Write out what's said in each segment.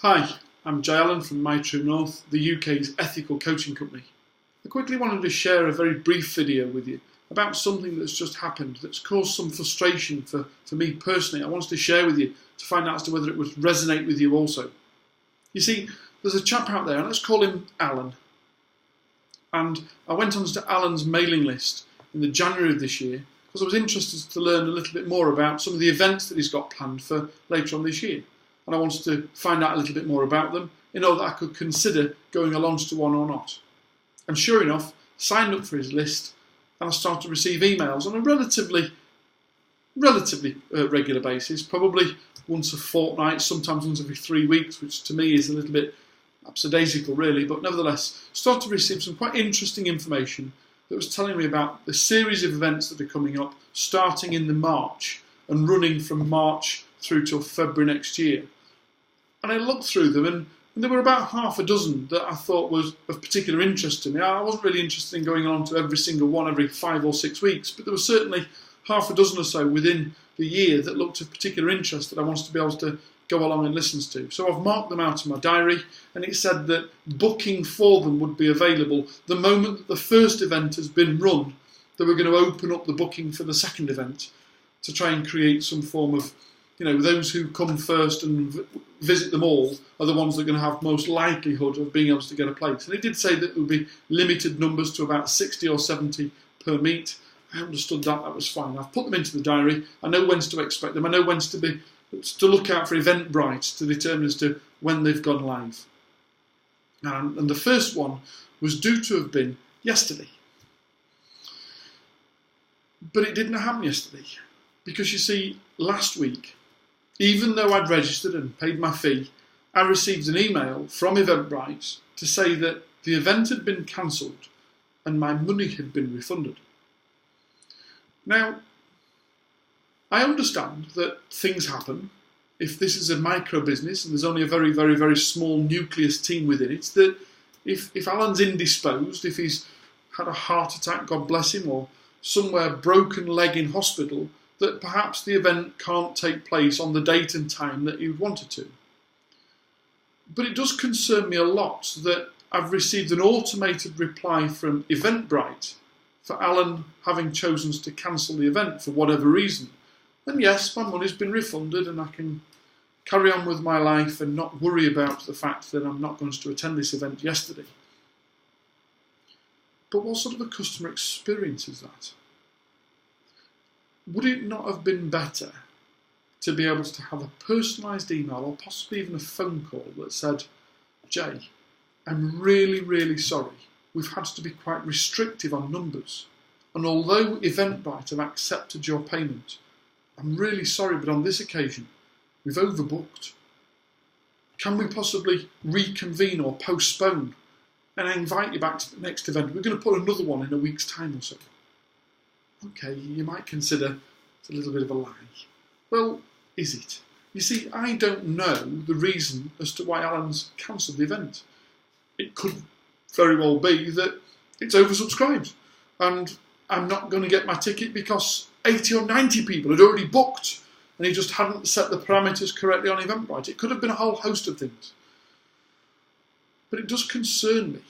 Hi, I'm Jay Allen from My True North, the UK's ethical coaching company. I quickly wanted to share a very brief video with you about something that's just happened that's caused some frustration for me personally. I wanted to share with you to find out as to whether it would resonate with you also. You see, there's a chap out there, and let's call him Alan. And I went onto Alan's mailing list in the January of this year because I was interested to learn a little bit more about some of the events that he's got planned for later on this year. And I wanted to find out a little bit more about them in order that I could consider going along to one or not. And sure enough, signed up for his list, and I started to receive emails on a relatively regular basis, probably once a fortnight, sometimes once every 3 weeks, which to me is a little bit absurdaical really, but nevertheless, started to receive some quite interesting information that was telling me about the series of events that are coming up, starting in the March and running from March through till February next year. And I looked through them, and there were about half a dozen that I thought was of particular interest to me. I wasn't really interested in going on to every single one every 5 or 6 weeks, but there were certainly half a dozen or so within the year that looked of particular interest that I wanted to be able to go along and listen to. So I've marked them out in my diary, and it said that booking for them would be available the moment that the first event has been run. They were going to open up the booking for the second event to try and create some form of, those who come first and visit them all are the ones that are going to have most likelihood of being able to get a place. And it did say that there would be limited numbers to about 60 or 70 per meet. I understood that was fine. I've put them into the diary. I know when to expect them. I know when to look out for Eventbrite to determine as to when they've gone live. And the first one was due to have been yesterday. But it didn't happen yesterday. Because you see, last week, even though I'd registered and paid my fee, I received an email from Eventbrite to say that the event had been cancelled and my money had been refunded. Now, I understand that things happen. If this is a micro business and there's only a very, very, very small nucleus team within it, that if Alan's indisposed, if he's had a heart attack, God bless him, or somewhere broken leg in hospital, that perhaps the event can't take place on the date and time that he wanted to. But it does concern me a lot that I've received an automated reply from Eventbrite for Alan having chosen to cancel the event for whatever reason. And yes, my money's been refunded and I can carry on with my life and not worry about the fact that I'm not going to attend this event yesterday. But what sort of a customer experience is that? Would it not have been better to be able to have a personalised email or possibly even a phone call that said, Jay, I'm really, really sorry. We've had to be quite restrictive on numbers. And although Eventbrite have accepted your payment, I'm really sorry, but on this occasion, we've overbooked. Can we possibly reconvene or postpone? And I invite you back to the next event. We're going to put another one in a week's time or so. Okay, you might consider it's a little bit of a lie. Well, is it? You see, I don't know the reason as to why Alan's cancelled the event. It could very well be that it's oversubscribed and I'm not going to get my ticket because 80 or 90 people had already booked and he just hadn't set the parameters correctly on Eventbrite. It could have been a whole host of things. But it does concern me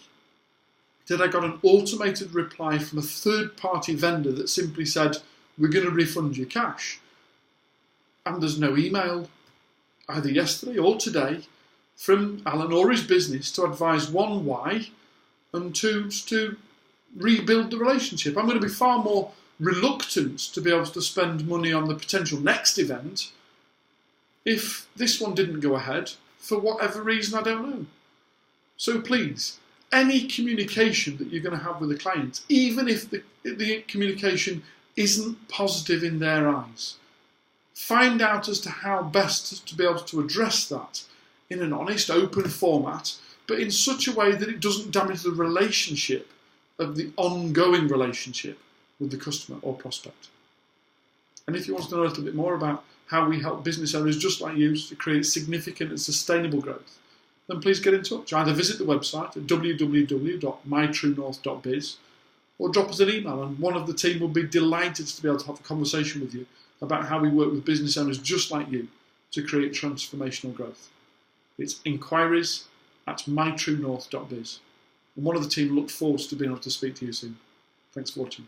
that I got an automated reply from a third-party vendor that simply said, we're going to refund your cash. And there's no email, either yesterday or today, from Alan or his business to advise one, why, and two, to rebuild the relationship. I'm going to be far more reluctant to be able to spend money on the potential next event if this one didn't go ahead, for whatever reason, I don't know. So please, any communication that you're going to have with a client, even if the communication isn't positive in their eyes, find out as to how best to be able to address that in an honest, open format, but in such a way that it doesn't damage the relationship of the ongoing relationship with the customer or prospect. And if you want to know a little bit more about how we help business owners just like you to create significant and sustainable growth, then please get in touch. Either visit the website at www.mytruenorth.biz or drop us an email, and one of the team will be delighted to be able to have a conversation with you about how we work with business owners just like you to create transformational growth. It's inquiries@mytruenorth.biz. And one of the team look forward to being able to speak to you soon. Thanks for watching.